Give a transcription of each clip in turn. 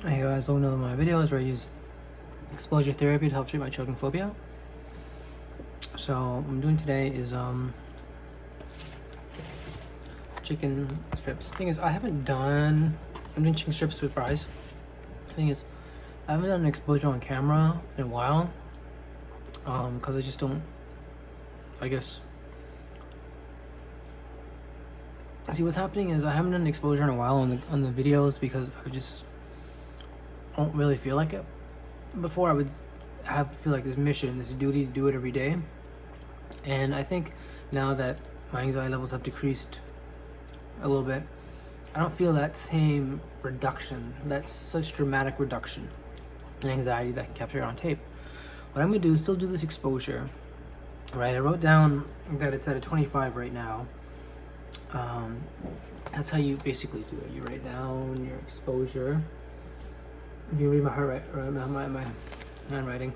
Hey guys, welcome to one of my videos where I use exposure therapy to help treat my choking phobia. So what I'm doing today is chicken strips. The thing is, I'm doing chicken strips with fries. The thing is, I haven't done an exposure on camera in a while, because I just don't, I guess. See, what's happening is I haven't done an exposure in a while on the videos because I just don't really feel like it. Before I would feel like this mission, this duty to do it every day, and I think now that my anxiety levels have decreased a little bit, I don't feel that same reduction, that such dramatic reduction in anxiety that I can capture on tape. What I'm gonna do is still do this exposure, right? I wrote down that it's at a 25 right now. That's how you basically do it. You write down your exposure. If you read my my handwriting,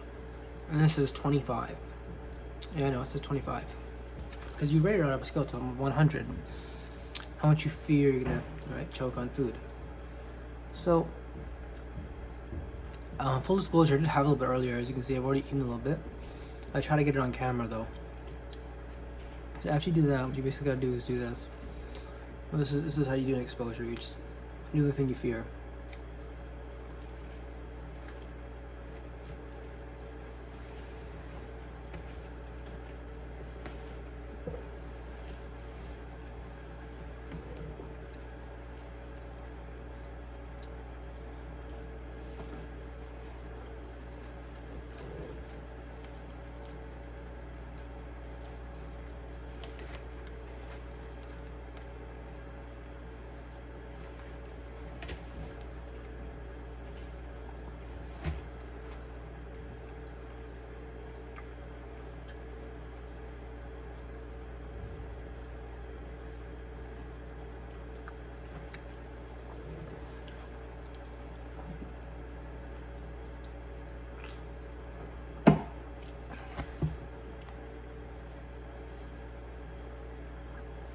and this is 25. Yeah, I know it says 25 because you rate it on a scale to 100. How much you fear you're gonna choke on food. So, full disclosure, I did have a little bit earlier. As you can see, I've already eaten a little bit. I try to get it on camera though. So after you do that, what you basically gotta do is do this. Well, this is how you do an exposure. You just do the thing you fear.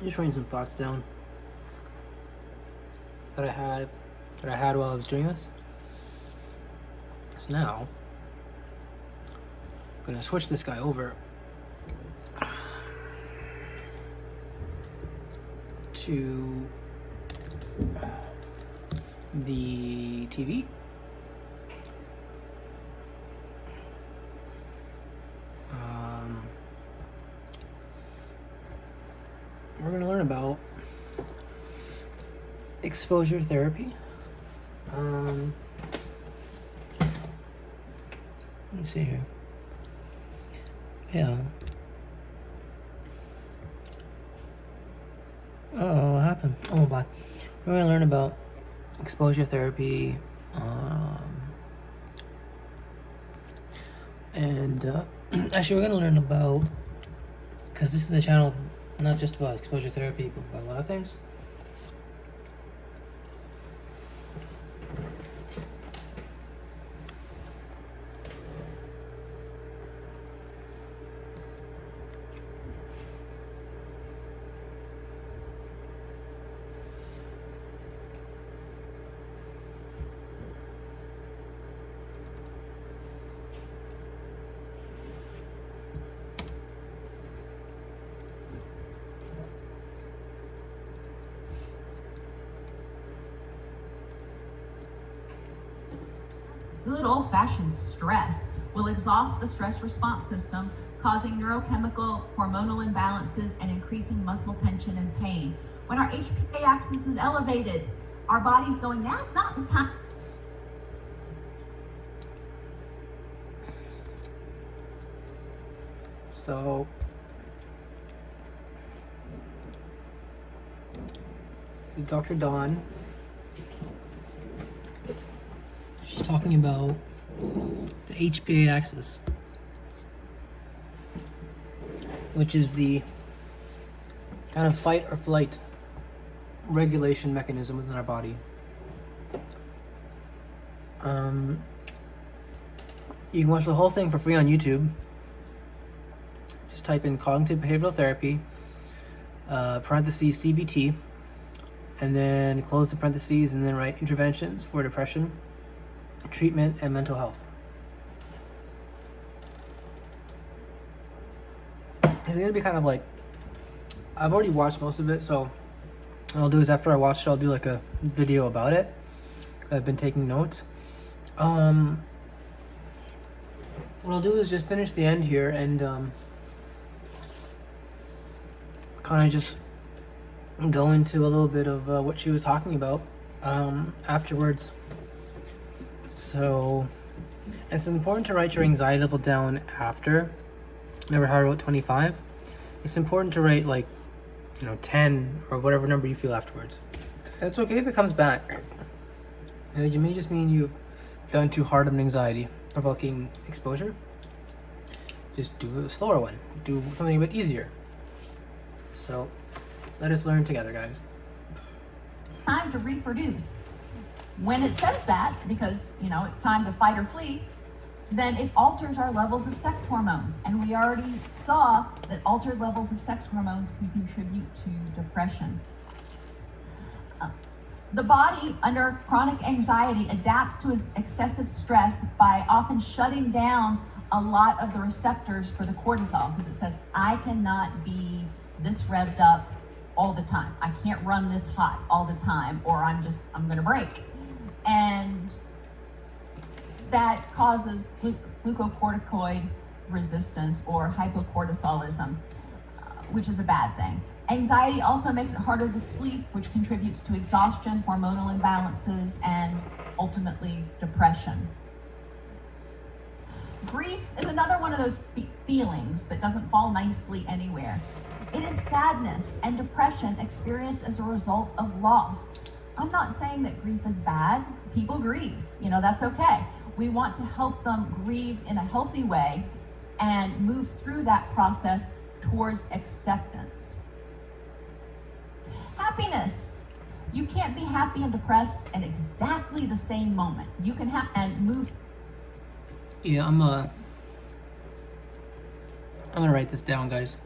Just writing some thoughts down that I had while I was doing this. So now I'm gonna switch this guy over to the TV. We're going to learn about exposure therapy. Let me see here. Yeah. Oh, what happened? Oh, my. We're going to learn about exposure therapy. And actually, we're going to learn about, because this is the channel not just about exposure therapy, but about a lot of things. Good old-fashioned stress will exhaust the stress response system, causing neurochemical hormonal imbalances and increasing muscle tension and pain. When our HPA axis is elevated, our body's going, now's not the time. So, this is Dr. Dawn. She's talking about the HPA axis, which is the kind of fight or flight regulation mechanism within our body. You can watch the whole thing for free on YouTube. Just type in cognitive behavioral therapy, parentheses CBT, and then close the parentheses and then write interventions for depression. treatment, and mental health. It's gonna be kind of like, I've already watched most of it, so what I'll do is after I watch it, I'll do like a video about it. I've been taking notes. What I'll do is just finish the end here and kind of just go into a little bit of what she was talking about afterwards. So it's important to write your anxiety level down after. Never higher about 25. It's important to write like 10 or whatever number you feel afterwards. It's okay if it comes back. It may just mean you've done too hard of an anxiety provoking exposure. Just do a slower one. Do something a bit easier. So let us learn together, guys. Time to reproduce. When it says that, because it's time to fight or flee, then it alters our levels of sex hormones. And we already saw that altered levels of sex hormones can contribute to depression. The body, under chronic anxiety, adapts to excessive stress by often shutting down a lot of the receptors for the cortisol, because it says, I cannot be this revved up all the time. I can't run this hot all the time, or I'm gonna break. And that causes glucocorticoid resistance or hypocortisolism, which is a bad thing. Anxiety also makes it harder to sleep, which contributes to exhaustion, hormonal imbalances, and ultimately depression. Grief is another one of those feelings that doesn't fall nicely anywhere. It is sadness and depression experienced as a result of loss. I'm not saying that grief is bad. People grieve, that's okay. We want to help them grieve in a healthy way and move through that process towards acceptance. Happiness. You can't be happy and depressed at exactly the same moment. You can have and move. Yeah, I'm gonna write this down, guys.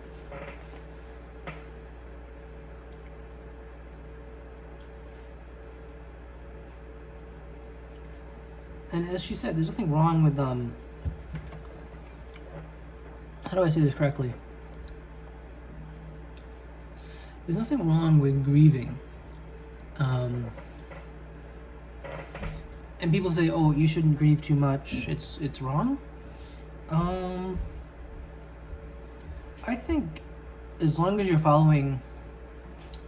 And as she said, there's nothing wrong with how do I say this correctly? There's nothing wrong with grieving. And people say, "Oh, you shouldn't grieve too much. It's wrong." I think as long as you're following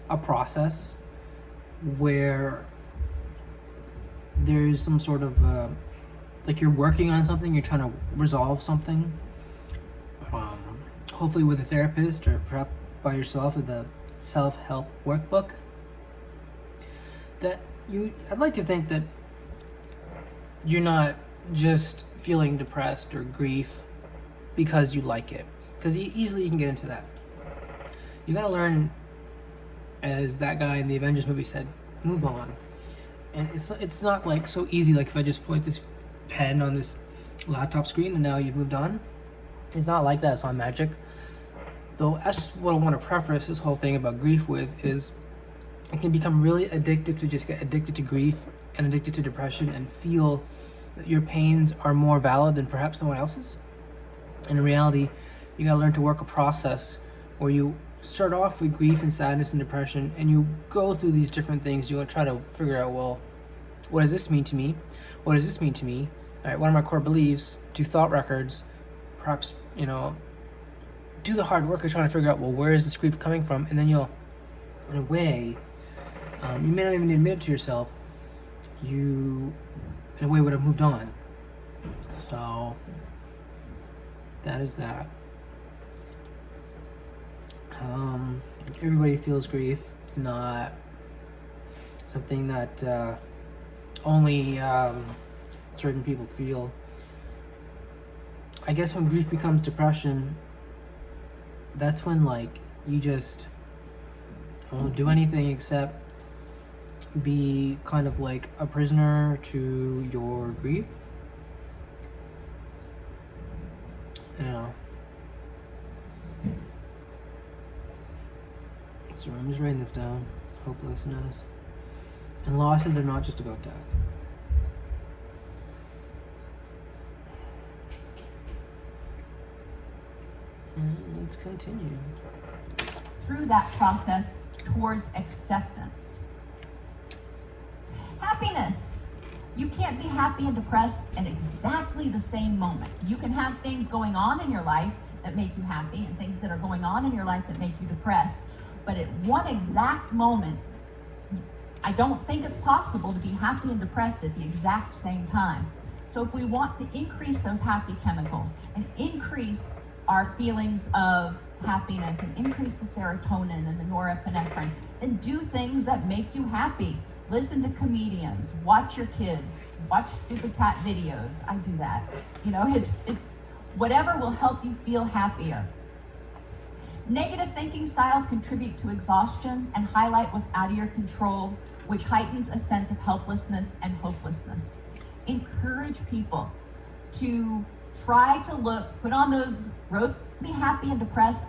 a process where there's some sort of like you're working on something, you're trying to resolve something, hopefully with a therapist or perhaps by yourself with a self-help workbook, I'd like to think that you're not just feeling depressed or grief because you like it, because easily you can get into that. You gotta learn, as that guy in the Avengers movie said, move on. And it's not like so easy, like if I just point this pen on this laptop screen and now you've moved on. It's not like that. It's not magic. Though that's just what I want to preface this whole thing about grief with, is it can become really addicted to just get addicted to grief and addicted to depression and feel that your pains are more valid than perhaps someone else's. And in reality, you gotta learn to work a process where you start off with grief and sadness and depression, and you go through these different things. You want to try to figure out, well, what does this mean to me? What does this mean to me? All right, what are my core beliefs? Do thought records. Perhaps, do the hard work of trying to figure out, well, where is this grief coming from? And then you'll, in a way, you may not even admit it to yourself, you, in a way, would have moved on. So, that is that. Everybody feels grief. It's not something that only certain people feel. I guess when grief becomes depression, that's when you just won't do anything except be kind of like a prisoner to your grief. So I'm just writing this down. Hopelessness. And losses are not just about death. let's continue. Through that process towards acceptance. Happiness. You can't be happy and depressed in exactly the same moment. You can have things going on in your life that make you happy and things that are going on in your life that make you depressed. But at one exact moment, I don't think it's possible to be happy and depressed at the exact same time. So if we want to increase those happy chemicals and increase our feelings of happiness and increase the serotonin and the norepinephrine, then do things that make you happy. Listen to comedians, watch your kids, watch stupid cat videos. I do that. You know, it's whatever will help you feel happier. Negative thinking styles contribute to exhaustion and highlight what's out of your control, which heightens a sense of helplessness and hopelessness. Encourage people to try to put on those roads, be happy and depressed.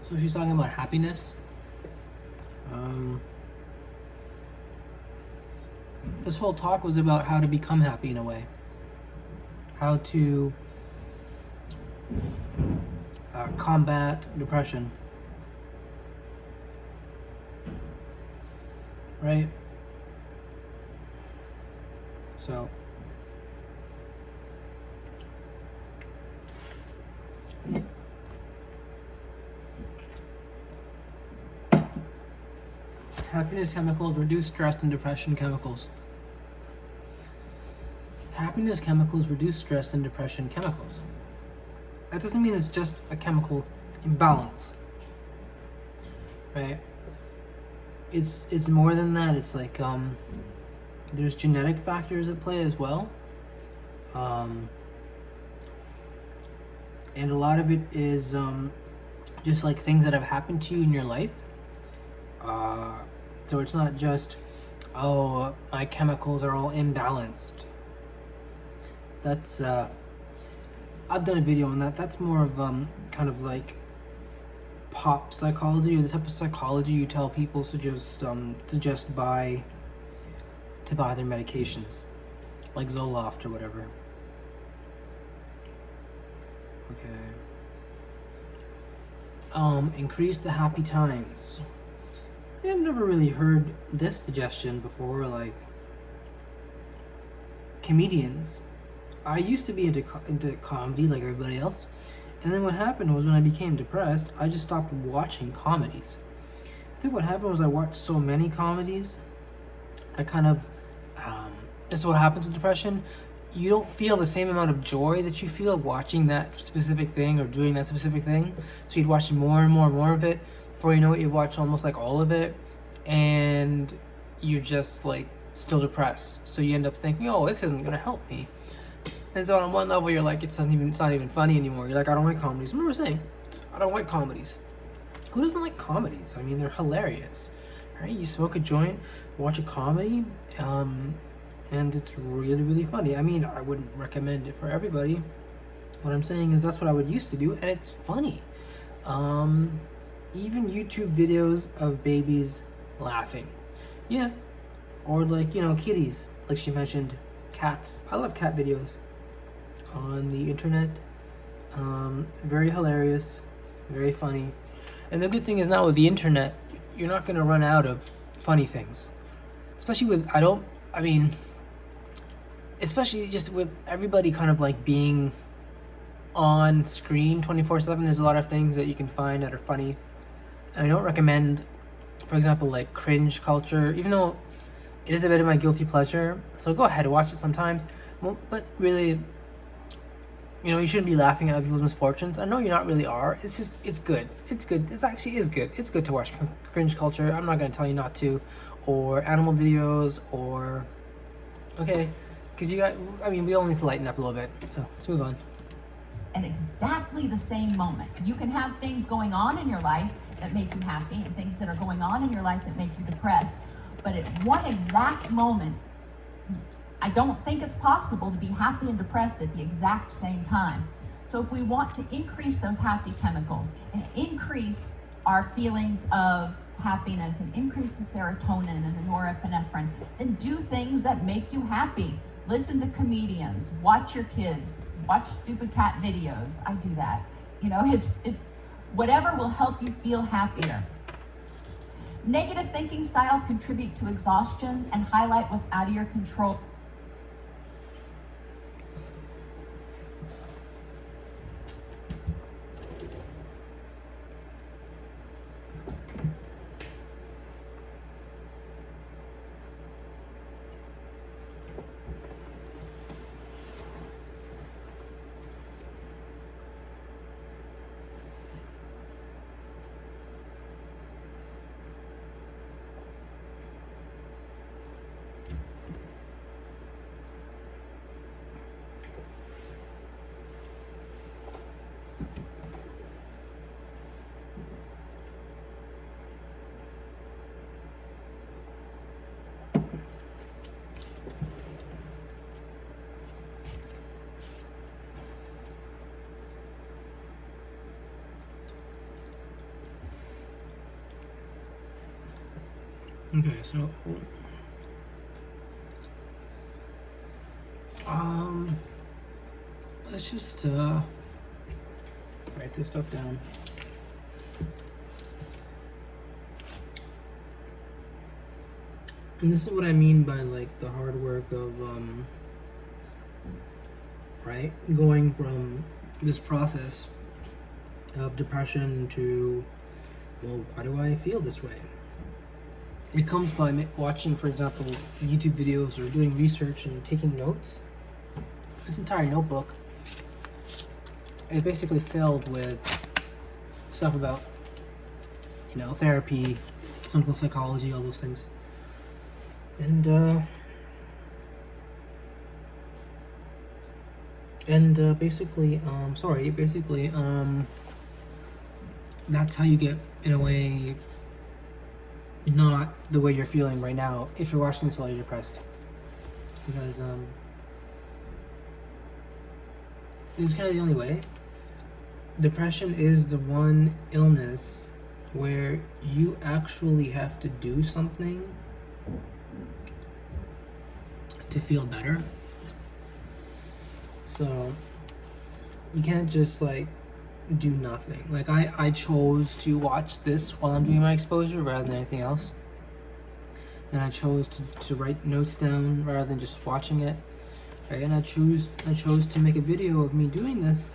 So she's talking about happiness. This whole talk was about how to become happy in a way. How to combat depression. Right? So happiness chemicals reduce stress and depression chemicals. Happiness chemicals reduce stress and depression chemicals. That doesn't mean it's just a chemical imbalance, right? It's more than that. It's like there's genetic factors at play as well, and a lot of it is just like things that have happened to you in your life. So it's not just, oh, my chemicals are all imbalanced. That's I've done a video on that. That's more of kind of like pop psychology, or the type of psychology you tell people to just buy their medications, like Zoloft or whatever. Okay. Increase the happy times. I've never really heard this suggestion before, like comedians. I used to be into comedy like everybody else, and then what happened was when I became depressed, I just stopped watching comedies. I think what happened was I watched so many comedies, I kind of, this is what happens with depression, you don't feel the same amount of joy that you feel watching that specific thing or doing that specific thing, so you'd watch more and more and more of it. Before you know it, you watch almost like all of it, and you're just like still depressed. So you end up thinking, oh, this isn't gonna help me. And so on one level, you're like, it's not even funny anymore. You're like, I don't like comedies. I remember saying, I don't like comedies. Who doesn't like comedies? I mean, they're hilarious, right? You smoke a joint, watch a comedy, and it's really, really funny. I mean, I wouldn't recommend it for everybody. What I'm saying is that's what I would used to do, and it's funny. Even YouTube videos of babies laughing. Yeah. Or like, kitties. Like she mentioned, cats. I love cat videos on the internet. Very hilarious, very funny. And the good thing is now with the internet, you're not going to run out of funny things. Especially especially just with everybody kind of like being on screen 24/7, there's a lot of things that you can find that are funny. And I don't recommend, for example, like cringe culture, even though it is a bit of my guilty pleasure. So go ahead and watch it sometimes. Well, but really, you shouldn't be laughing at other people's misfortunes. I know you not really are. It's just, it's good. It's good. It actually is good. It's good to watch cringe culture. I'm not going to tell you not to. Or animal videos, or, okay. Because we all need to lighten up a little bit. So let's move on. At exactly the same moment. You can have things going on in your life that make you happy and things that are going on in your life that make you depressed. But at one exact moment, I don't think it's possible to be happy and depressed at the exact same time. So So if we want to increase those happy chemicals and increase our feelings of happiness and increase the serotonin and the norepinephrine, then do things that make you happy. Listen to comedians, watch your kids, watch stupid cat videos. I do that. You know, it's whatever will help you feel happier. Negative thinking styles contribute to exhaustion and highlight what's out of your control. Okay, so let's just write this stuff down. And this is what I mean by like the hard work of right, going from this process of depression to, well, why do I feel this way? It comes by watching, for example, YouTube videos or doing research and taking notes. This entire notebook is basically filled with stuff about, you know, therapy, clinical psychology, all those things. And basically, that's how you get, in a way, not the way you're feeling right now if you're watching this while you're depressed. Because this is kind of the only way. Depression is the one illness where you actually have to do something to feel better. So you can't just like do nothing. Like I chose to watch this while I'm doing my exposure rather than anything else. And I chose to write notes down rather than just watching it. Right? And I chose to make a video of me doing this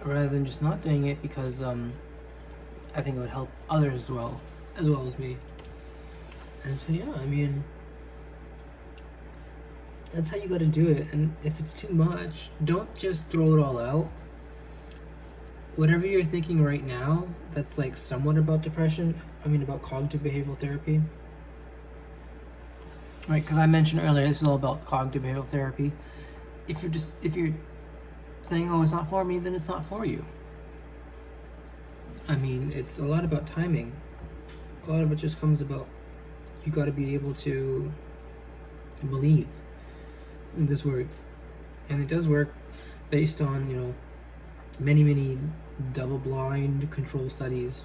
rather than just not doing it because I think it would help others as well as me. And so yeah, I mean, that's how you gotta do it. And if it's too much, don't just throw it all out. Whatever you're thinking right now that's like somewhat about depression, about cognitive behavioral therapy, right? Because I mentioned earlier, this is all about cognitive behavioral therapy. If you're saying, oh, it's not for me, then it's not for you. It's a lot about timing. A lot of it just comes about, you got to be able to believe this works. And it does work based on, many double-blind control studies.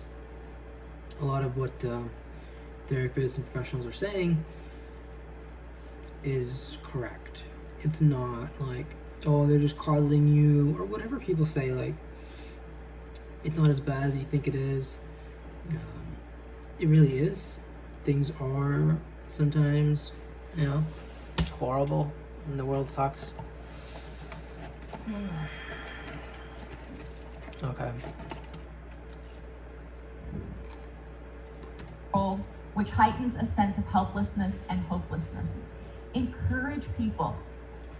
A lot of what therapists and professionals are saying is correct. It's not like, oh, they're just coddling you, or whatever people say, like, it's not as bad as you think it is. It really is. Things are sometimes, horrible, and the world sucks. Okay. Which heightens a sense of helplessness and hopelessness. Encourage people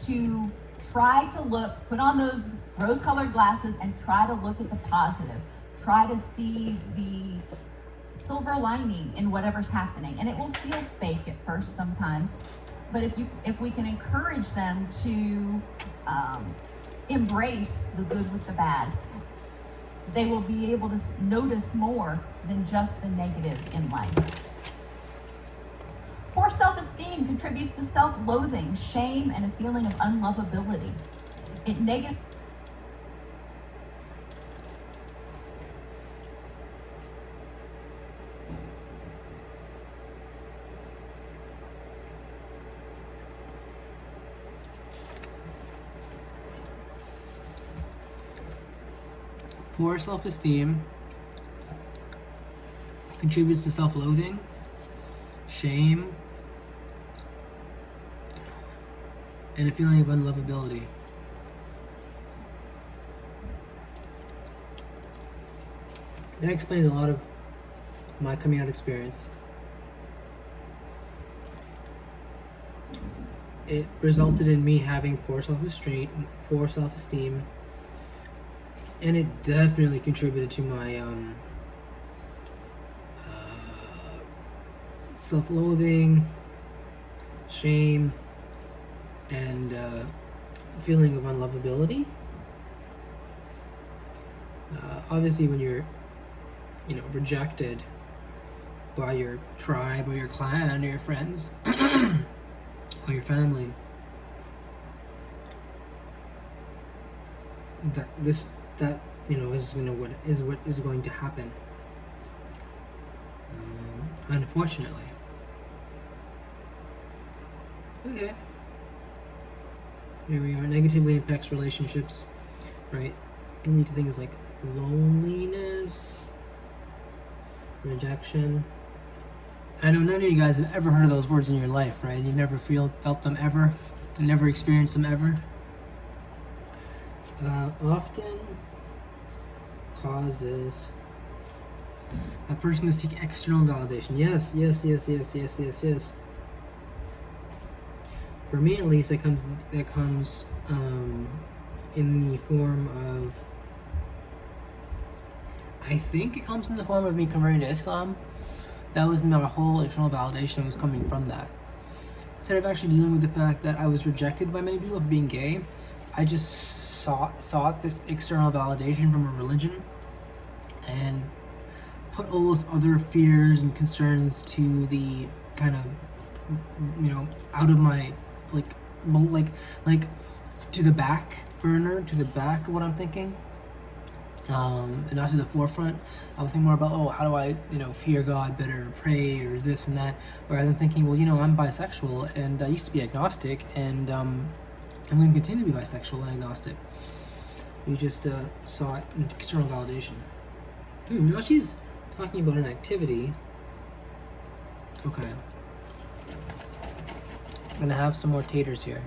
to try to put on those rose-colored glasses and try to look at the positive. Try to see the silver lining in whatever's happening. And it will feel fake at first sometimes, but if we can encourage them to embrace the good with the bad, they will be able to notice more than just the negative in life. Poor self-esteem contributes to self-loathing, shame, and a feeling of unlovability. Poor self-esteem contributes to self-loathing, shame, and a feeling of unlovability. That explains a lot of my coming out experience. It resulted in me having poor self-esteem, and it definitely contributed to my self-loathing, shame, and feeling of unlovability. Obviously, when you're, rejected by your tribe or your clan or your friends or your family, that is what is going to happen. Unfortunately. Okay. Here we are. Negatively impacts relationships, right? You lead to things like loneliness, rejection. I know none of you guys have ever heard of those words in your life, right? You've never felt them ever, and never experienced them ever. Often causes a person to seek external validation. Yes. For me, at least, that comes in the form of. I think it comes in the form of me converting to Islam. That was my whole external validation was coming from that. Instead of actually dealing with the fact that I was rejected by many people for being gay, I just sought this external validation from a religion and put all those other fears and concerns to the kind of, out of my, like to the back burner, to the back of what I'm thinking. And not to the forefront. I would think more about, how do I, fear God better, pray, or this and that, rather than thinking, I'm bisexual, and I used to be agnostic, and I'm going to continue to be bisexual and agnostic. We just sought external validation. Now she's talking about an activity. Okay. I'm going to have some more taters here.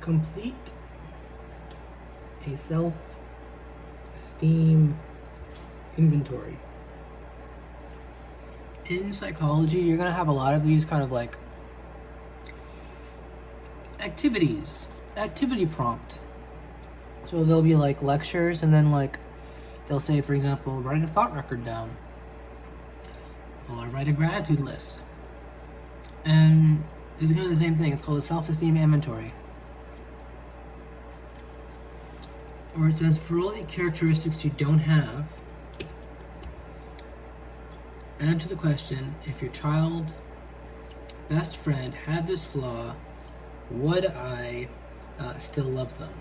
Complete a self-esteem inventory. In psychology, you're going to have a lot of these kind of like activity prompt. So there'll be like lectures, and then like they'll say, for example, write a thought record down, or write a gratitude list. And it's kind of the same thing. It's called a self-esteem inventory. Or it says, for all the characteristics you don't have, answer the question, if your child, best friend had this flaw, would I still love them?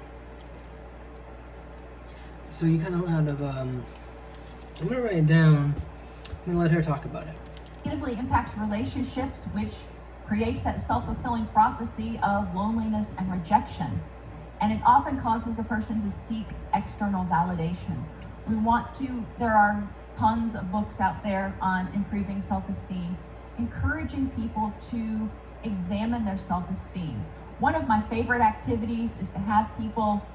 So you kind of I'm going to write it down. I'm going to let her talk about it. Negatively impacts relationships, which creates that self-fulfilling prophecy of loneliness and rejection. And it often causes a person to seek external validation. There are tons of books out there on improving self-esteem, encouraging people to examine their self-esteem. One of my favorite activities is to have people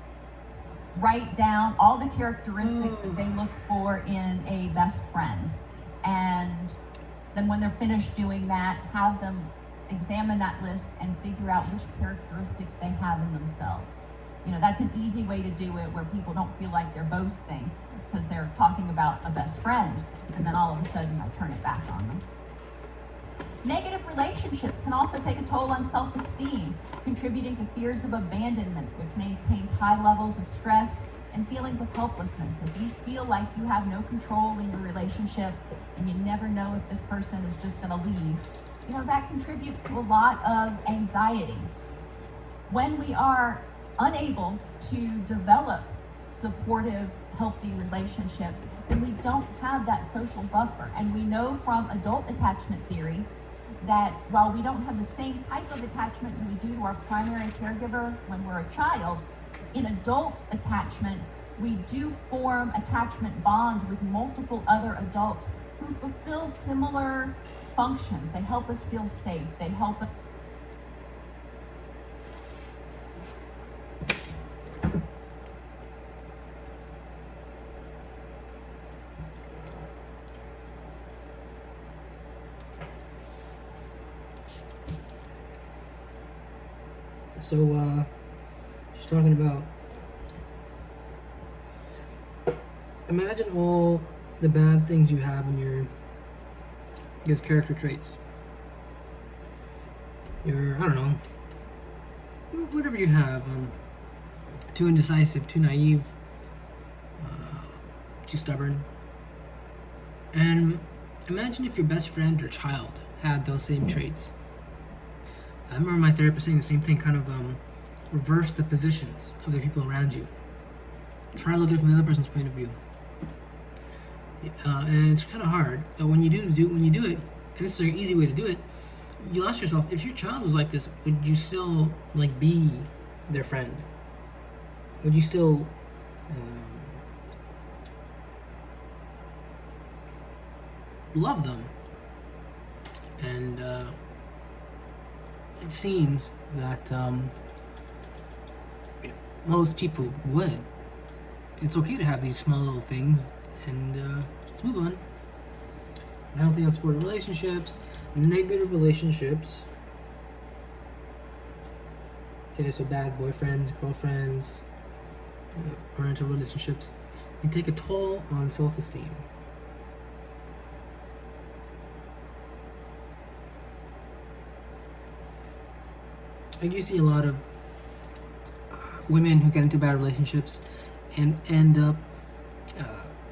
write down all the characteristics that they look for in a best friend. And then when they're finished doing that, have them examine that list and figure out which characteristics they have in themselves. That's an easy way to do it where people don't feel like they're boasting because they're talking about a best friend, and then all of a sudden I turn it back on them. Negative relationships can also take a toll on self-esteem, contributing to fears of abandonment, which maintains high levels of stress and feelings of helplessness. If you feel like you have no control in your relationship and you never know if this person is just going to leave, that contributes to a lot of anxiety. When we are unable to develop supportive, healthy relationships, then we don't have that social buffer. And we know from adult attachment theory that while we don't have the same type of attachment that we do to our primary caregiver when we're a child, in adult attachment, we do form attachment bonds with multiple other adults who fulfill similar functions. They help us feel safe. They help us. So, she's talking about, imagine all the bad things you have in your, I guess, character traits. Your, I don't know, whatever you have, too indecisive, too naive, too stubborn. And imagine if your best friend or child had those same traits. I remember my therapist saying the same thing, kind of reverse the positions of the people around you. Try to look at it from the other person's point of view. And it's kind of hard. But when you do it, and this is an easy way to do it, you'll ask yourself, if your child was like this, would you still be their friend? Would you still love them? And it seems that most people would. It's okay to have these small little things, and let's move on. Healthy, unsupported relationships, negative relationships. Okay, so bad boyfriends, girlfriends, parental relationships can take a toll on self-esteem. I do see a lot of women who get into bad relationships and end up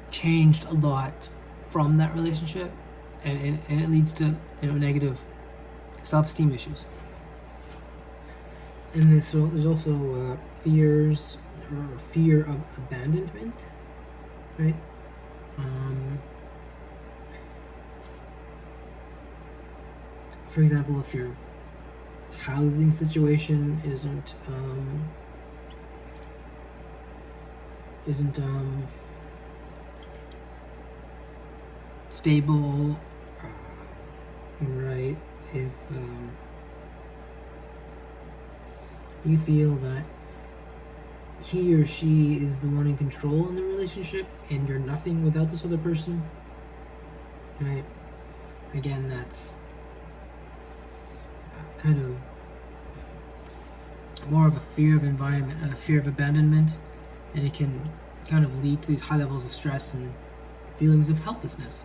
changed a lot from that relationship, and it leads to negative self-esteem issues. And there's also fear of abandonment, right? For example, if your housing situation isn't stable, right? If you feel that he or she is the one in control in the relationship and you're nothing without this other person, right? Again, that's kind of more of a fear of environment, a fear of abandonment, and it can kind of lead to these high levels of stress and feelings of helplessness.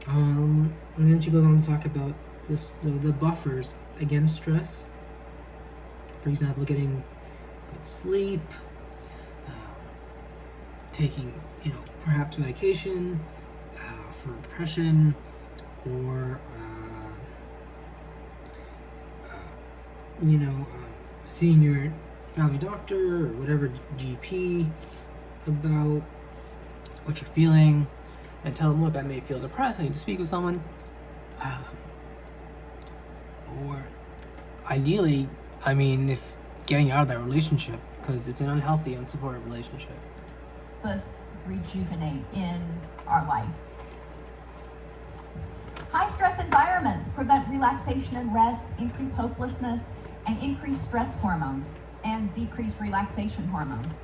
And then she goes on to talk about the buffers against stress. For example, getting good sleep, taking perhaps medication for depression, or seeing your family doctor or whatever GP about what you're feeling, and tell them, look, I may feel depressed, I need to speak with someone. Or ideally, if getting out of that relationship, because it's an unhealthy, unsupportive relationship. Us rejuvenate in our life. High stress environments prevent relaxation and rest, increase hopelessness, and increase stress hormones and decrease relaxation hormones.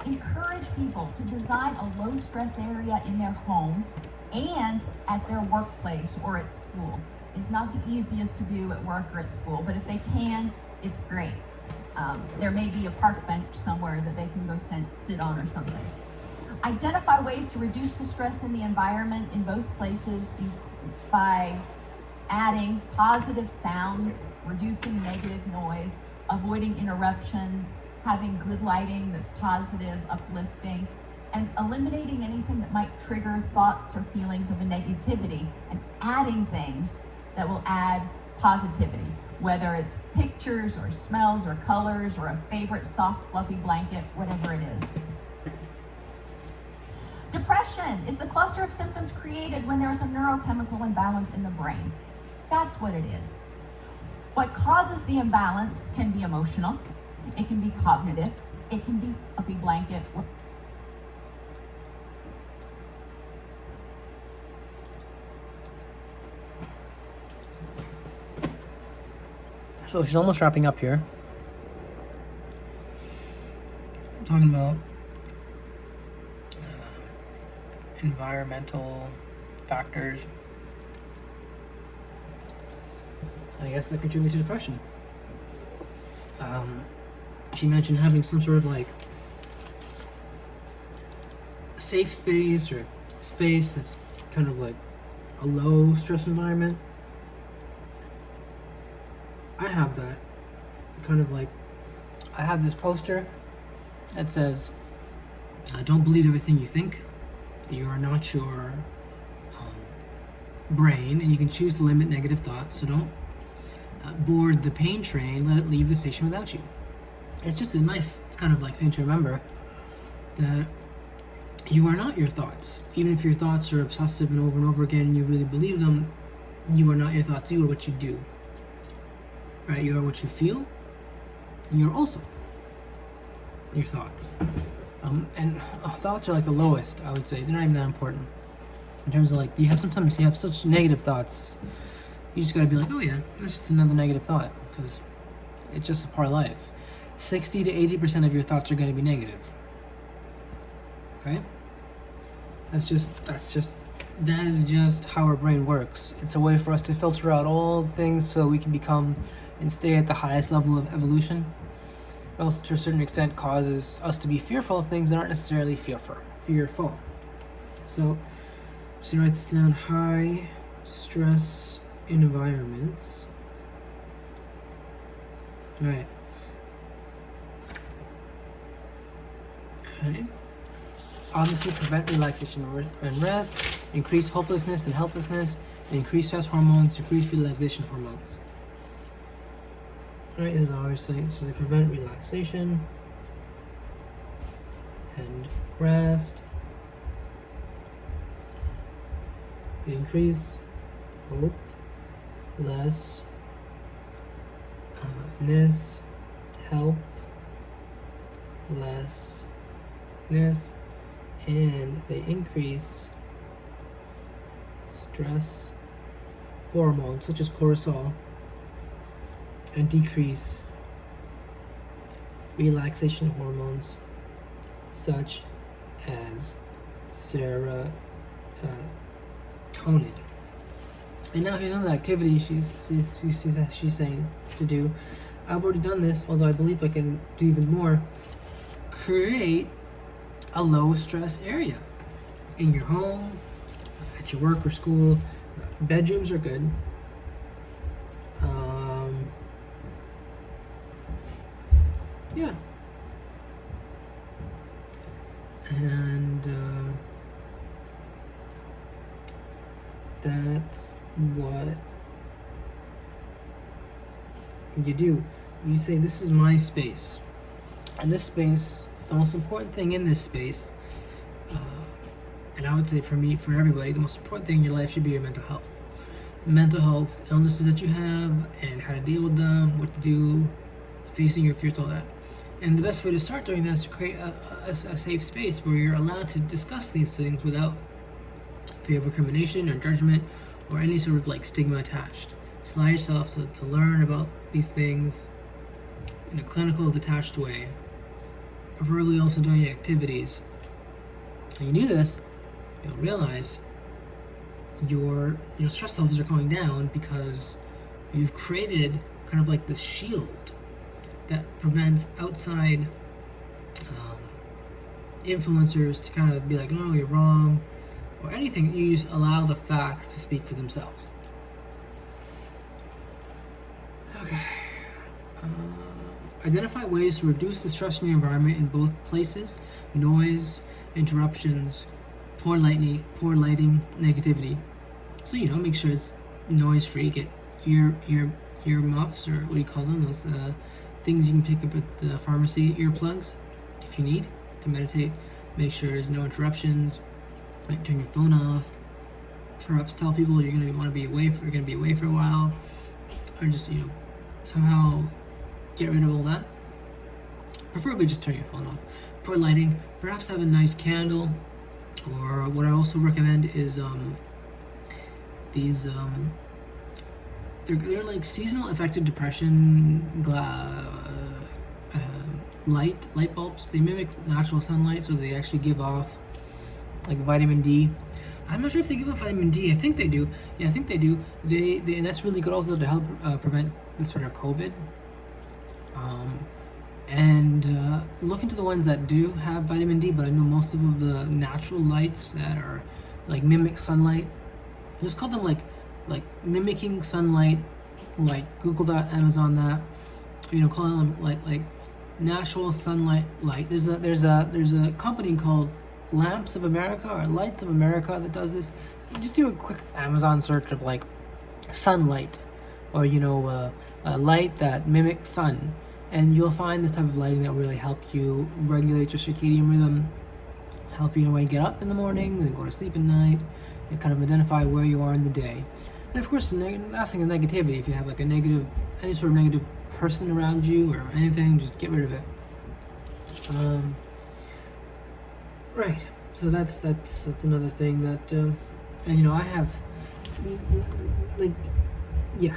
Encourage people to design a low stress area in their home and at their workplace or at school. It's not the easiest to do at work or at school, but if they can, it's great. There may be a park bench somewhere that they can go sit on or something. Identify ways to reduce the stress in the environment in both places by adding positive sounds, reducing negative noise, avoiding interruptions, having good lighting that's positive, uplifting, and eliminating anything that might trigger thoughts or feelings of a negativity, and adding things that will add positivity, whether it's pictures or smells or colors or a favorite soft fluffy blanket, whatever it is. Depression is the cluster of symptoms created when there is a neurochemical imbalance in the brain. That's what it is. What causes the imbalance can be emotional, it can be cognitive, it can be a fluffy blanket. So she's almost wrapping up here. Talking about environmental factors, I guess, that contribute to depression. She mentioned having some sort of like safe space or space that's kind of like a low stress environment. I have that kind of like, I have this poster that says, don't believe everything you think. You are not your brain, and you can choose to limit negative thoughts. So don't board the pain train, let it leave the station without you. It's just a nice kind of like thing to remember, that you are not your thoughts. Even if your thoughts are obsessive and over again and you really believe them, you are not your thoughts. You are what you do. Right? You are what you feel, and you're also your thoughts. And thoughts are like the lowest, I would say. They're not even that important. In terms of like, sometimes you have such negative thoughts, you just gotta be like, oh yeah, that's just another negative thought, because it's just a part of life. 60 to 80% of your thoughts are gonna be negative. Okay? That is just how our brain works. It's a way for us to filter out all things so we can become and stay at the highest level of evolution. It also, to a certain extent, causes us to be fearful of things that aren't necessarily fearful. So write this down: high stress environments. All right. Okay. Obviously, prevent relaxation and rest, increase hopelessness and helplessness, and increase stress hormones, decrease relaxation hormones. Right, as I always say, so they prevent relaxation and rest. They increase hope, less, help, lessness, and they increase stress hormones such as cortisol, and decrease relaxation hormones such as serotonin. And now here's another activity she's saying to do. I've already done this, although I believe I can do even more. Create a low stress area in your home, at your work or school. Bedrooms are good. Yeah. And that's what you do. You say, this is my space. And this space, the most important thing in this space, and I would say for me, for everybody, the most important thing in your life should be your mental health. Mental health, illnesses that you have, and how to deal with them, what to do, facing your fears, all that. And the best way to start doing that is to create a safe space where you're allowed to discuss these things without fear of recrimination or judgment or any sort of like stigma attached. Just allow yourself to learn about these things in a clinical, detached way, preferably also doing activities. And you do this, you'll realize your stress levels are going down because you've created kind of like this shield that prevents outside influencers to kind of be like, no, you're wrong, or anything. You just allow the facts to speak for themselves. Okay. Identify ways to reduce the stress in your environment in both places: noise, interruptions, poor lighting, negativity. So make sure it's noise free. Get ear muffs, or what do you call them? Those things you can pick up at the pharmacy, earplugs, if you need to meditate. Make sure there's no interruptions. Like turn your phone off. Perhaps tell people you're gonna be away for a while, or just somehow get rid of all that. Preferably just turn your phone off. Poor lighting. Perhaps have a nice candle, or what I also recommend is these they're like seasonal affective depression light bulbs. They mimic natural sunlight, so they actually give off like vitamin D. I'm not sure if they give off vitamin D. I think they do. Yeah, I think they do. They and that's really good also to help prevent the sort of COVID. And look into the ones that do have vitamin D, but I know most of the natural lights that are like mimic sunlight. Just call them like mimicking sunlight. Like Google that, Amazon that. Call them like natural sunlight light. There's a company called Lamps of America or Lights of America that does this. Just do a quick Amazon search of like sunlight, or light that mimics sun, and you'll find this type of lighting that will really help you regulate your circadian rhythm, help you in a way get up in the morning and go to sleep at night, and kind of identify where you are in the day. And of course, the last thing is negativity. If you have like any sort of negative person around you or anything, just get rid of it. Right. So that's another thing that, and I have, yeah.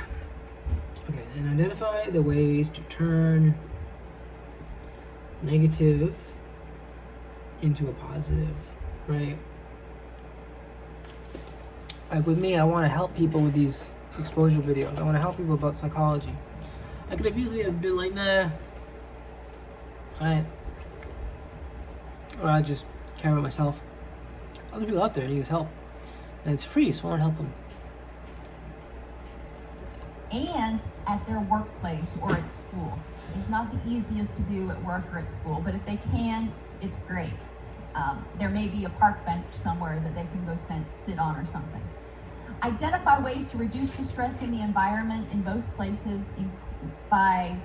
Okay, and identify the ways to turn negative into a positive, right? Like with me, I want to help people with these exposure videos. I want to help people about psychology. I could have easily been like, nah, or I just care about myself. Other people out there need this help, and it's free, so I want to help them. And at their workplace or at school. It's not the easiest to do at work or at school, but if they can, it's great. There may be a park bench somewhere that they can go sit on or something. Identify ways to reduce the stress in the environment in both places by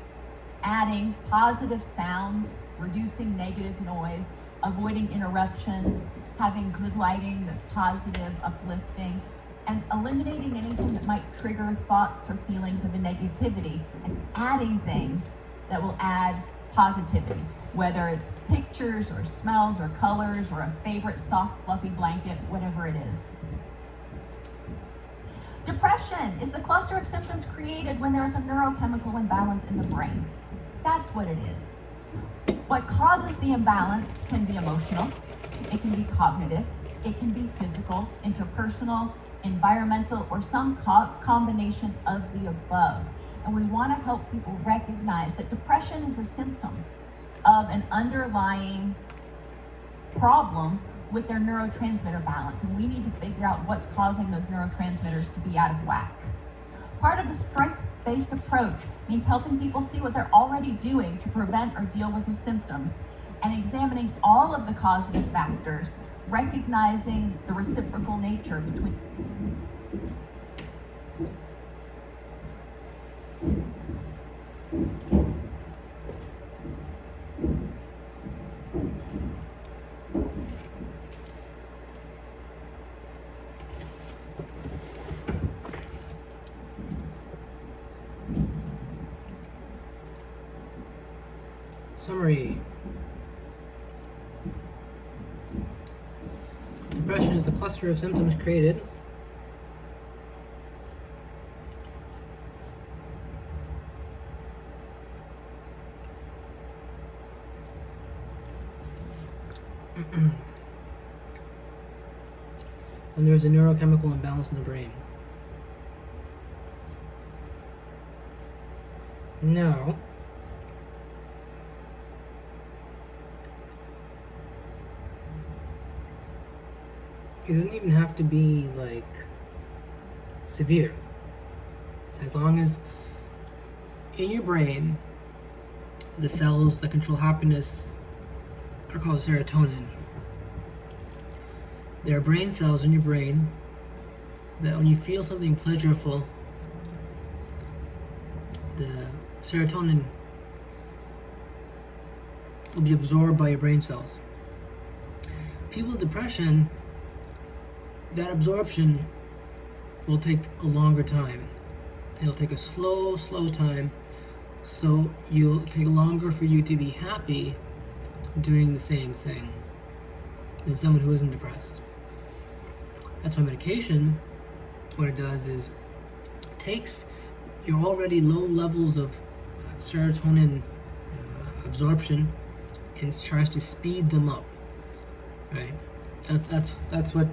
adding positive sounds, reducing negative noise, avoiding interruptions, having good lighting that's positive, uplifting, and eliminating anything that might trigger thoughts or feelings of a negativity, and adding things that will add positivity, whether it's pictures or smells or colors or a favorite soft fluffy blanket, whatever it is. Depression is the cluster of symptoms created when there is a neurochemical imbalance in the brain. That's what it is. What causes the imbalance can be emotional, it can be cognitive, it can be physical, interpersonal, environmental, or some combination of the above. And we want to help people recognize that depression is a symptom of an underlying problem with their neurotransmitter balance, and we need to figure out what's causing those neurotransmitters to be out of whack. Part of the strengths-based approach means helping people see what they're already doing to prevent or deal with the symptoms, and examining all of the causative factors, recognizing the reciprocal nature between Summary. Depression is a cluster of symptoms created when there is a neurochemical imbalance in the brain. Now, it doesn't even have to be like severe. As long as in your brain, the cells that control happiness are called serotonin. There are brain cells in your brain that when you feel something pleasurable, the serotonin will be absorbed by your brain cells. People with depression, that absorption will take a longer time. It'll take a slow time, so you'll take longer for you to be happy doing the same thing than someone who isn't depressed. That's why medication, what it does is takes your already low levels of serotonin absorption and tries to speed them up. Right? That's what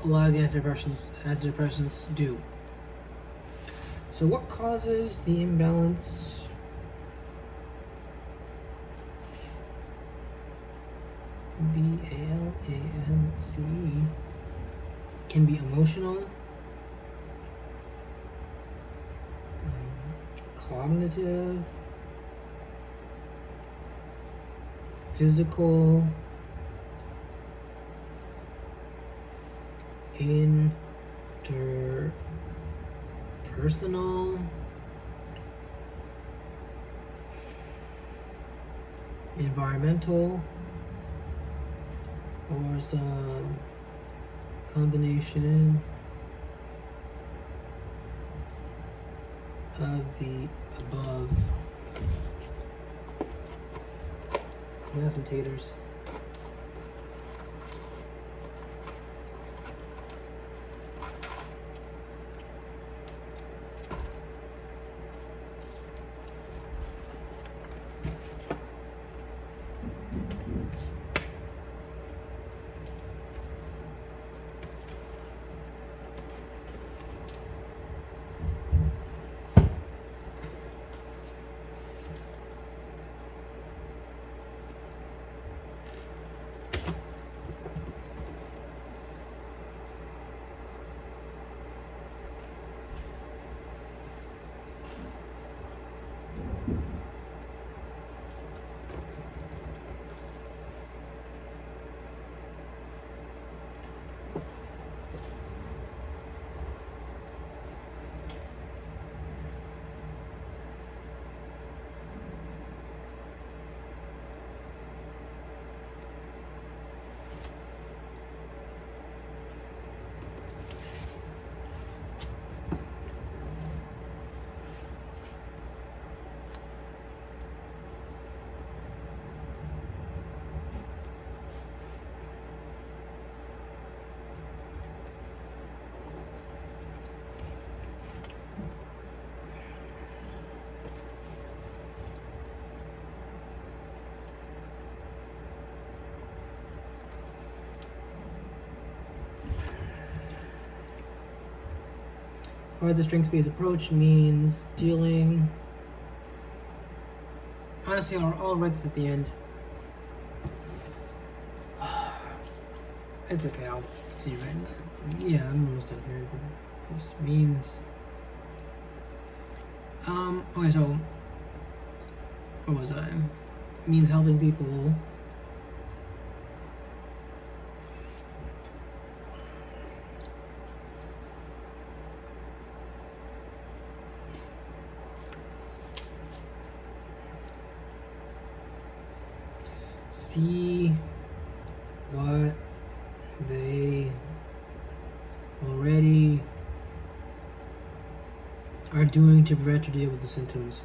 a lot of the antidepressants do. So what causes the imbalance? BALANCE can be emotional, cognitive, physical, interpersonal, environmental, or some combination of the above. I got some taters. The strengths-based approach means dealing. Honestly, I'll write this at the end. It's okay, I'll just continue writing that. Yeah, I'm almost done here. This means. Okay, so. What was I? It means helping people. See what they already are doing to prevent or deal with the symptoms.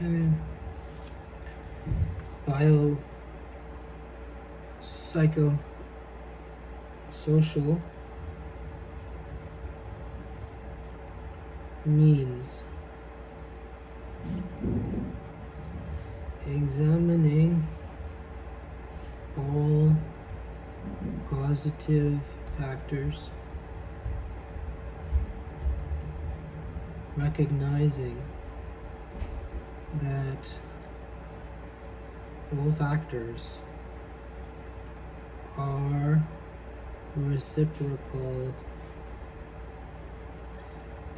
Okay. Psychosocial means examining all causative factors, recognizing that all factors are reciprocal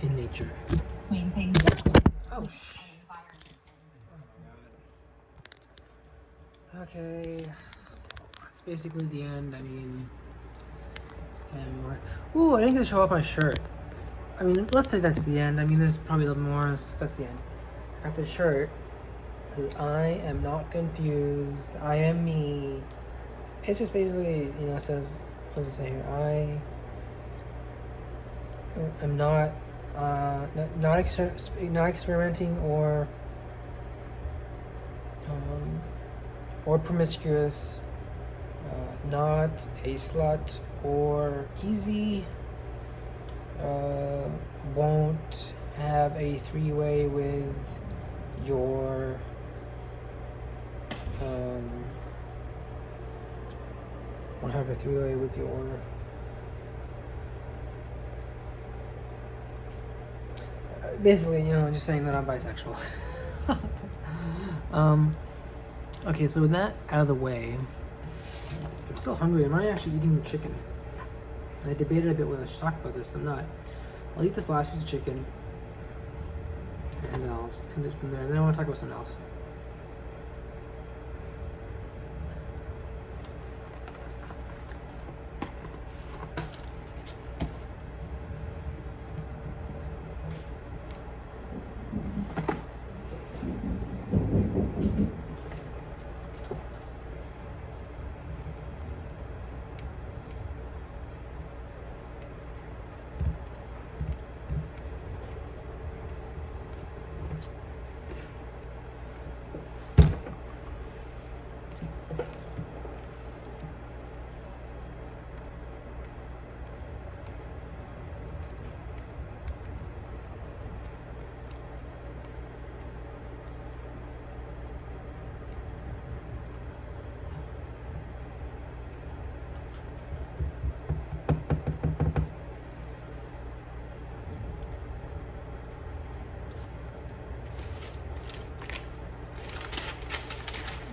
in nature. Between things Oh, and sh- environment. Okay. That's basically the end. I mean, damn more. Ooh, I didn't get to show off my shirt. I mean, let's say that's the end. I mean, there's probably a little more. That's the end. I got the shirt. I am not confused. I am me. It's just basically, it says, what does it say here? I am not, not experimenting or promiscuous, not a slut or easy, won't have a three-way with your won't have a three-way with your basically, just saying that I'm bisexual. Okay, so with that out of the way, I'm still hungry. I'm not actually eating the chicken. I debated a bit whether I should talk about this. I'm not. I'll eat this last piece of chicken, and I'll end it from there. And then I want to talk about something else.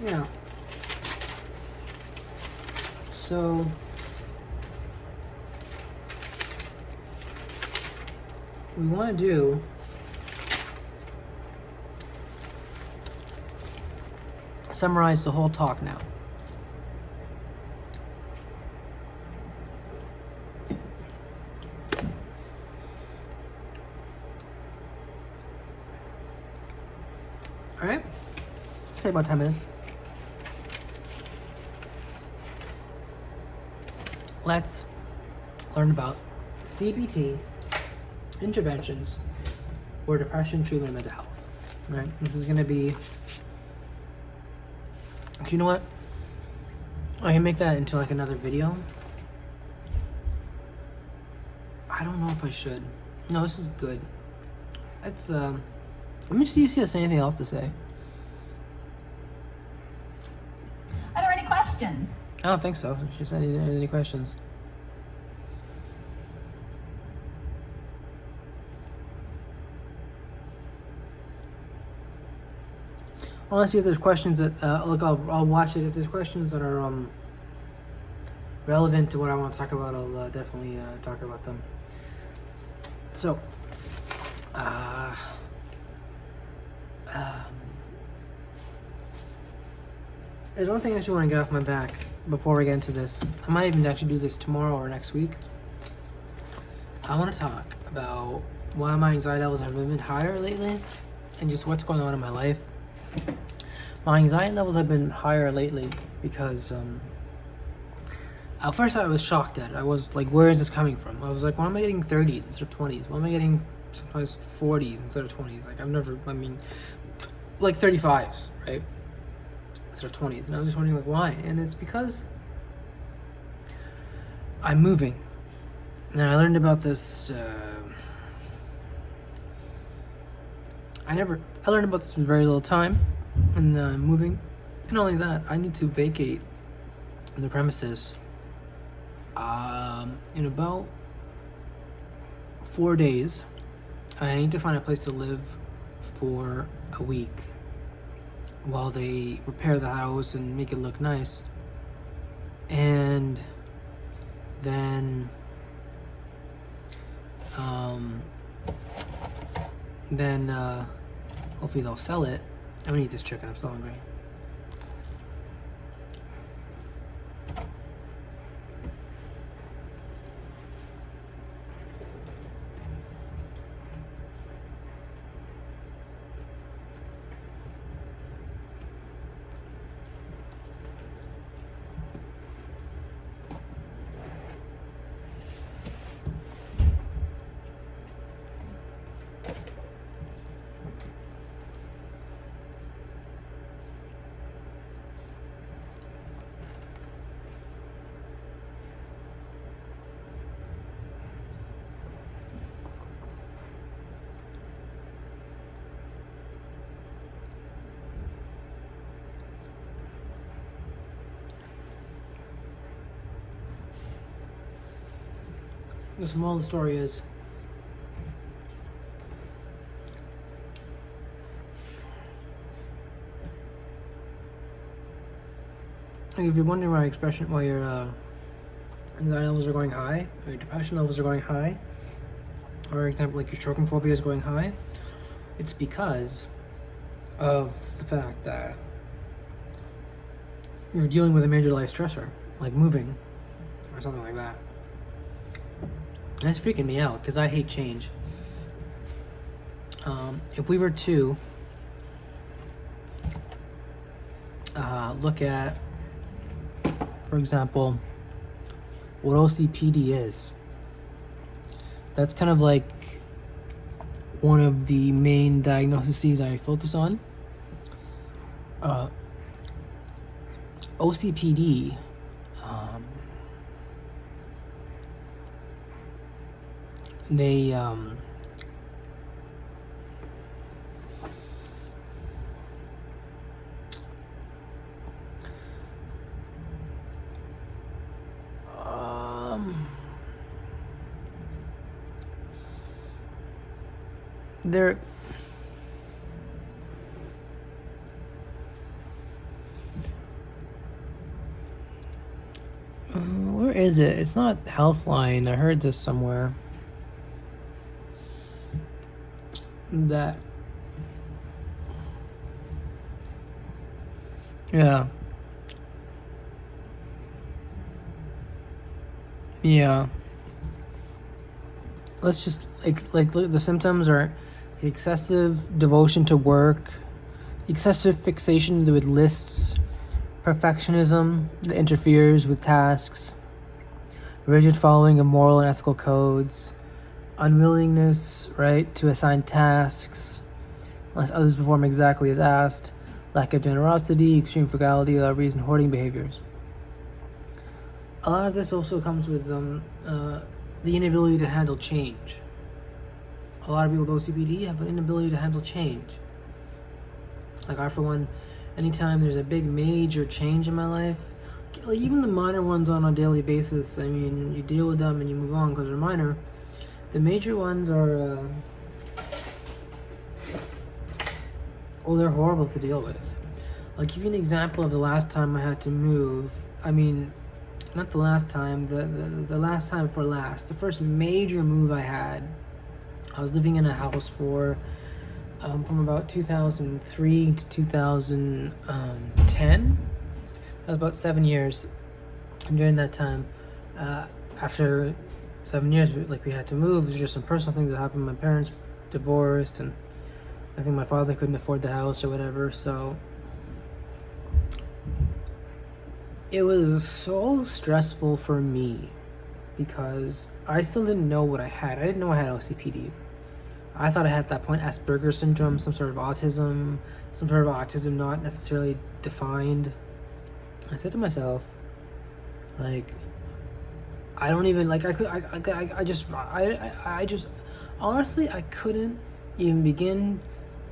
Yeah. So we want to do summarize the whole talk now. All right. Say about 10 minutes. Let's learn about CBT interventions for depression, treatment, and mental health. All right. This is going to be. You know what? I can make that into like another video. I don't know if I should. No, this is good. It's let me see if she has anything else to say. Are there any questions? I don't think so. She said any questions. I want to see if there's questions that look. I'll watch it. If there's questions that are relevant to what I want to talk about, I'll definitely talk about them. So, there's one thing I actually want to get off my back before we get into this. I might even actually do this tomorrow or next week. I want to talk about why my anxiety levels have been higher lately and just what's going on in my life. My anxiety levels have been higher lately because at first I was shocked at it. I was like, where is this coming from? I was like, why am I getting 30s instead of 20s? Why am I getting sometimes 40s instead of 20s? Like, like 35s, right? Instead of 20s. And I was just wondering, like, why? And it's because I'm moving. And I learned about this. I learned about this in very little time, and I'm moving. And not only that, I need to vacate the premises in about 4 days. I need to find a place to live for a week while they repair the house and make it look nice. And then hopefully they'll sell it. I'm gonna eat this chicken, I'm so hungry. The moral of the story is, like, if you're wondering why your anxiety levels are going high, or your depression levels are going high, or for example, like your stroke phobia is going high, it's because of the fact that you're dealing with a major life stressor, like moving, or something like that. That's freaking me out because I hate change. If we were to look at, for example, what OCPD is, that's kind of like one of the main diagnoses I focus on. OCPD they they're where is it? It's not Healthline. I heard this somewhere. That yeah let's just like look, the symptoms are the excessive devotion to work, excessive fixation with lists, perfectionism that interferes with tasks, rigid following of moral and ethical codes, unwillingness, right, to assign tasks unless others perform exactly as asked, lack of generosity, extreme frugality, without reason, hoarding behaviors. A lot of this also comes with the inability to handle change. A lot of people with OCPD have an inability to handle change. Like I, for one, anytime there's a big major change in my life, like even the minor ones on a daily basis, I mean, you deal with them and you move on because they're minor. The major ones are, they're horrible to deal with. I'll give you an example of the last time I had to move. I mean, not the last time, the last time for last. The first major move I had, I was living in a house for, from about 2003 to 2010. That was about 7 years. And during that time, after 7 years, we had to move. It was just some personal things that happened. My parents divorced, and I think my father couldn't afford the house or whatever. So it was so stressful for me because I still didn't know what I had. I didn't know I had OCPD. I thought I had at that point Asperger's syndrome, some sort of autism, not necessarily defined. I said to myself, like, I don't even like I just honestly I couldn't even begin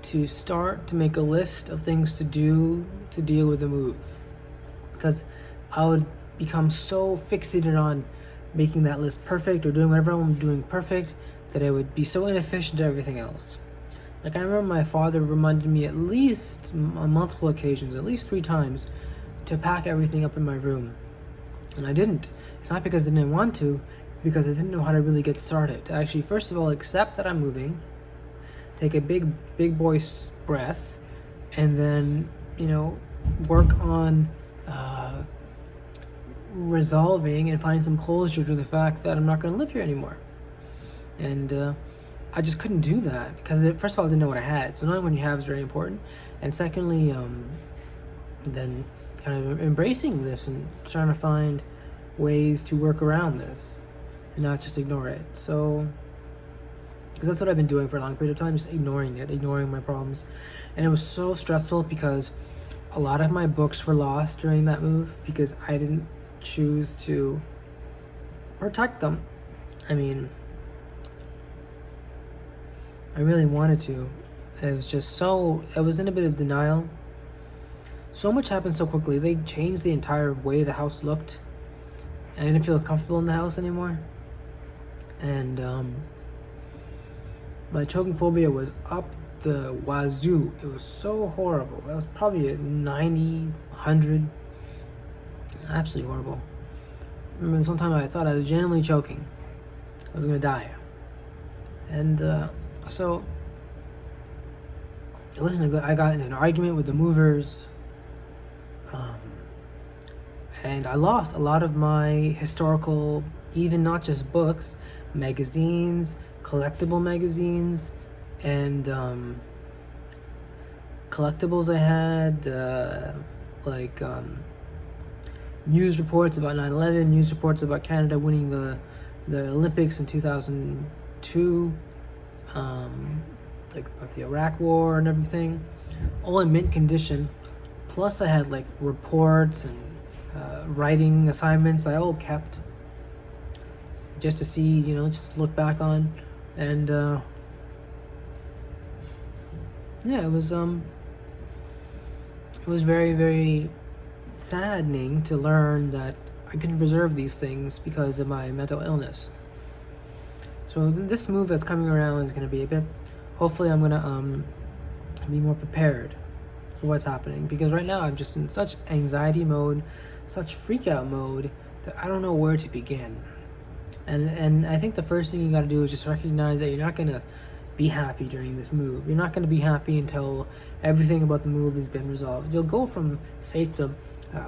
to start to make a list of things to do to deal with the move, because I would become so fixated on making that list perfect or doing whatever I'm doing perfect that I would be so inefficient at everything else. Like, I remember my father reminded me at least on multiple occasions, at least 3 times, to pack everything up in my room. And I didn't. It's not because I didn't want to, because I didn't know how to really get started. To actually, first of all, accept that I'm moving, take a big boy breath, and then, work on resolving and finding some closure to the fact that I'm not going to live here anymore. And I just couldn't do that because, first of all, I didn't know what I had. So knowing what you have is very important. And secondly, then kind of embracing this and trying to find ways to work around this and not just ignore it. So, because that's what I've been doing for a long period of time, just ignoring my problems. And it was so stressful because a lot of my books were lost during that move because I didn't choose to protect them. I mean, I really wanted to. It was just I was in a bit of denial. So much happened so quickly. They changed the entire way the house looked. And I didn't feel comfortable in the house anymore. And my choking phobia was up the wazoo. It was so horrible. That was probably a 90, 100. Absolutely horrible. I remember sometime I thought I was genuinely choking. I was gonna die. And so it wasn't a good. I got in an argument with the movers, and I lost a lot of my historical, even not just books, magazines, collectible magazines, and collectibles I had, like news reports about 9/11, news reports about Canada winning the Olympics in 2002, like about the Iraq War and everything, all in mint condition. Plus I had like reports and writing assignments I all kept just to see, just to look back on. And yeah, it was very, very saddening to learn that I couldn't preserve these things because of my mental illness. So this move that's coming around is going to be a bit, hopefully I'm going to be more prepared for what's happening, because right now I'm just in such anxiety mode, such freak out mode, that I don't know where to begin. And I think the first thing you got to do is just recognize that you're not going to be happy during this move. You're not going to be happy until everything about the move has been resolved. You'll go from states of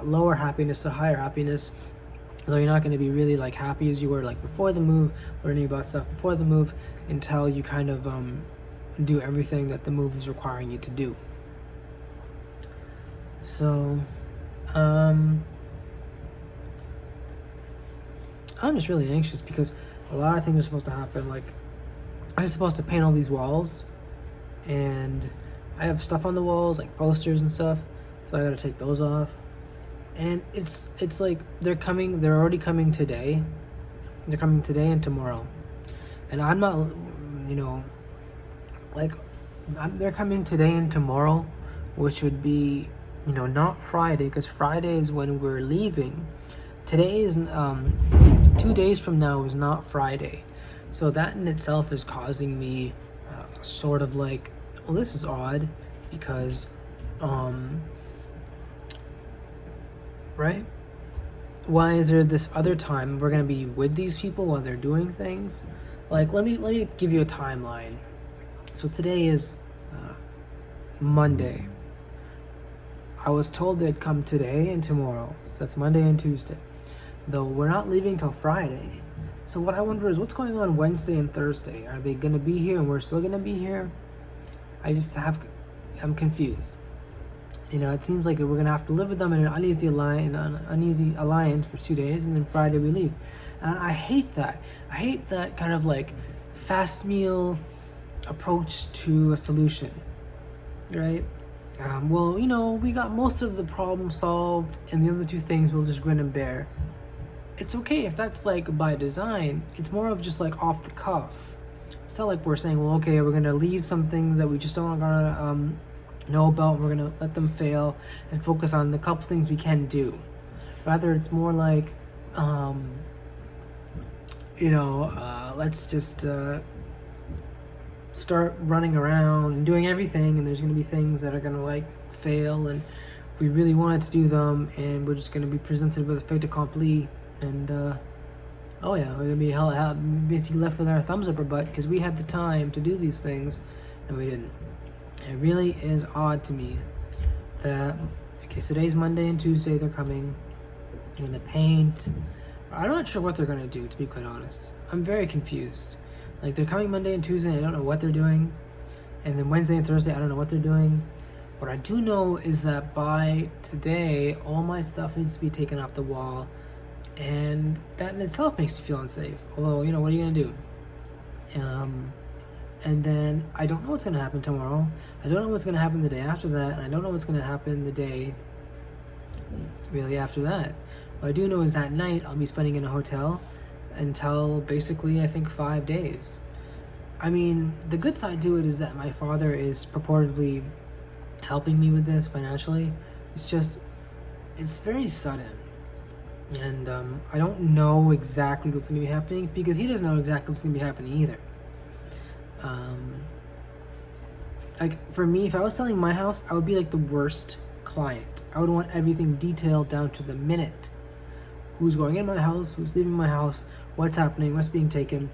lower happiness to higher happiness, though you're not going to be really like happy as you were like before the move, learning about stuff before the move, until you kind of do everything that the move is requiring you to do. So I'm just really anxious because a lot of things are supposed to happen. Like, I'm supposed to paint all these walls, and I have stuff on the walls like posters and stuff, so I gotta take those off. And it's like they're already coming today. They're coming today and tomorrow, and I'm not, they're coming today and tomorrow, which would be, not Friday, because Friday is when we're leaving. Today is 2 days from now is not Friday, so that in itself is causing me sort of like, well, this is odd, because right? Why is there this other time we're gonna be with these people while they're doing things? Like, let me give you a timeline. So today is Monday. I was told they'd come today and tomorrow. So that's Monday and Tuesday. Though we're not leaving till Friday. So what I wonder is what's going on Wednesday and Thursday? Are they gonna be here and we're still gonna be here? I'm confused. It seems like we're gonna have to live with them in an uneasy alliance for 2 days, and then Friday we leave. And I hate that. I hate that kind of like fast meal, approach to a solution, right? Well, we got most of the problem solved, and the other two things we'll just grin and bear. It's okay if that's like by design. It's more of just like off the cuff. It's not like we're saying, well, okay, we're gonna leave some things that we just don't gonna know about. We're gonna let them fail and focus on the couple things we can do. Rather, it's more like, let's just start running around and doing everything, and there's going to be things that are going to like fail, and we really wanted to do them, and we're just going to be presented with a fait accompli, and we're going to be basically left with our thumbs up our butt because we had the time to do these things and we didn't. It really is odd to me that, okay, so today's Monday and Tuesday, they're coming, they're going to paint. I'm not sure what they're going to do, to be quite honest. I'm very confused. Like, they're coming Monday and Tuesday, and I don't know what they're doing. And then Wednesday and Thursday, I don't know what they're doing. What I do know is that by today, all my stuff needs to be taken off the wall. And that in itself makes you feel unsafe. Although, what are you going to do? And then I don't know what's going to happen tomorrow. I don't know what's going to happen the day after that. And I don't know what's going to happen the day really after that. What I do know is that night I'll be spending in a hotel until basically I think 5 days. I mean, the good side to it is that my father is purportedly helping me with this financially. It's very sudden. And I don't know exactly what's going to be happening because he doesn't know exactly what's going to be happening either. Like, for me, if I was selling my house, I would be like the worst client. I would want everything detailed down to the minute. Who's going in my house, who's leaving my house, what's happening, what's being taken,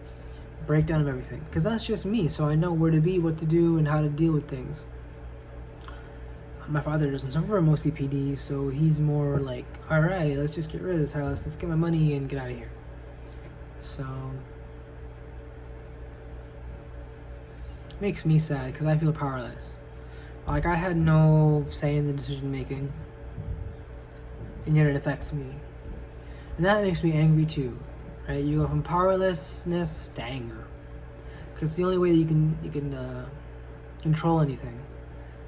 breakdown of everything. Because that's just me, so I know where to be, what to do, and how to deal with things. My father doesn't suffer from OCPD, so he's more like, alright, let's just get rid of this house, let's get my money and get out of here. So, it makes me sad because I feel powerless. Like, I had no say in the decision making, and yet it affects me. And that makes me angry too, right? You go from powerlessness to anger, because it's the only way that you can control anything.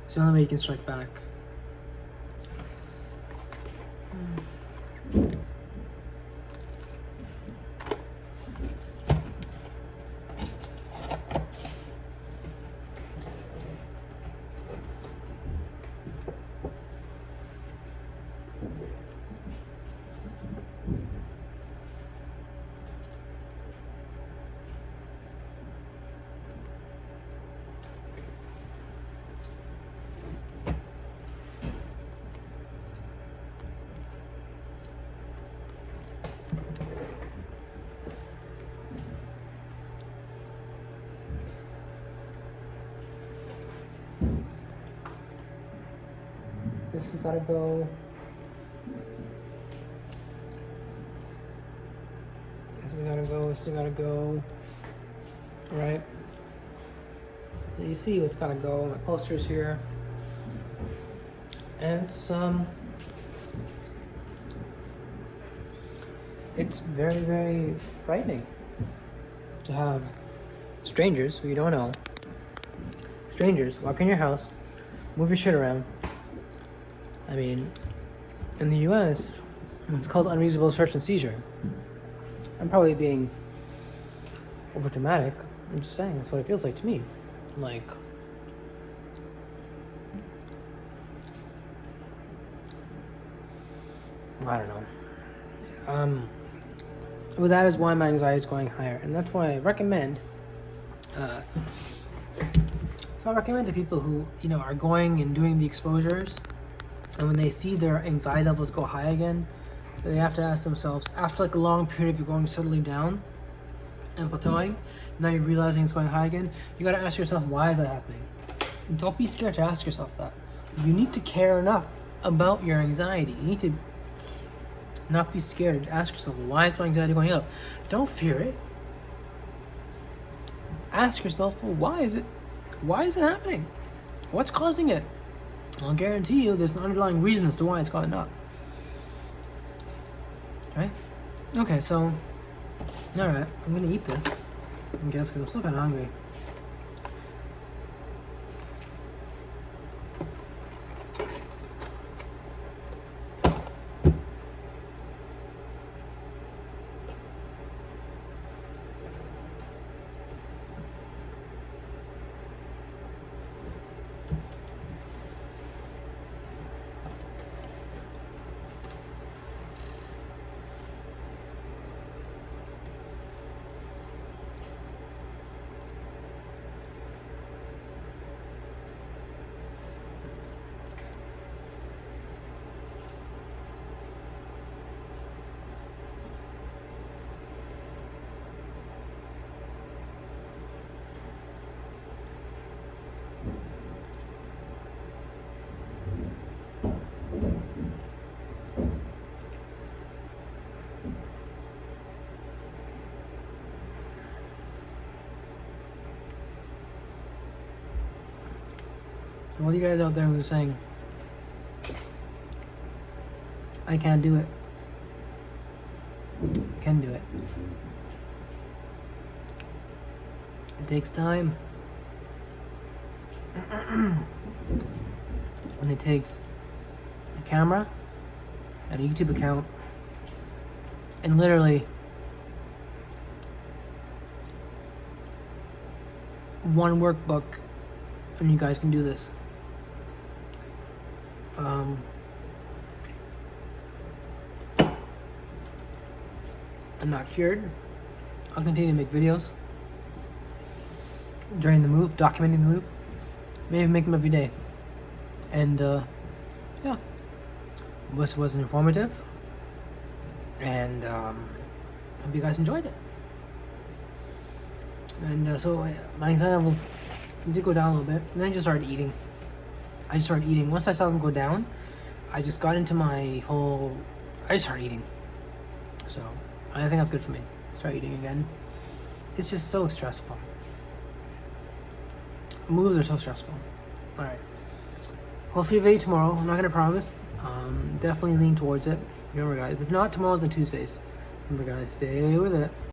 It's the only way you can strike back. This has gotta go. This has gotta go. This has gotta go. Right? So you see what's gotta go. My poster's here. And it's very, very frightening to have strangers who you don't know, strangers walk in your house, move your shit around. I mean, in the US, it's called unreasonable search and seizure. I'm probably being over dramatic. I'm just saying that's what it feels like to me. Like, I don't know. Well, that is why my anxiety is going higher, and that's why I recommend. So I recommend to people who are going and doing the exposures, and when they see their anxiety levels go high again, they have to ask themselves, after like a long period of you going steadily down and plateauing, now you're realizing it's going high again, you gotta ask yourself, why is that happening? And don't be scared to ask yourself that. You need to care enough about your anxiety. You need to not be scared to ask yourself, why is my anxiety going up? Don't fear it. Ask yourself, well, why is it happening? What's causing it? I'll guarantee you there's an underlying reason as to why it's gone up. Right? Okay, so, alright, I'm gonna eat this, I guess, because I'm still kind of hungry. So all you guys out there who are saying, I can't do it, you can do it. It takes time. And it takes a camera and a YouTube account and literally one workbook, and you guys can do this. I'm not cured. I'll continue to make videos during the move, documenting the move, maybe make them every day. And yeah, this was informative, and hope you guys enjoyed it. And so my anxiety levels did go down a little bit, and then I just started eating. Once I saw them go down, I just got into my whole. I just started eating. So I think that's good for me. Start eating again. It's just so stressful. Moves are so stressful. All right. Hopefully, video tomorrow. I'm not gonna promise. Definitely lean towards it. Remember, guys. If not tomorrow, then Tuesdays. Remember, guys. Stay with it.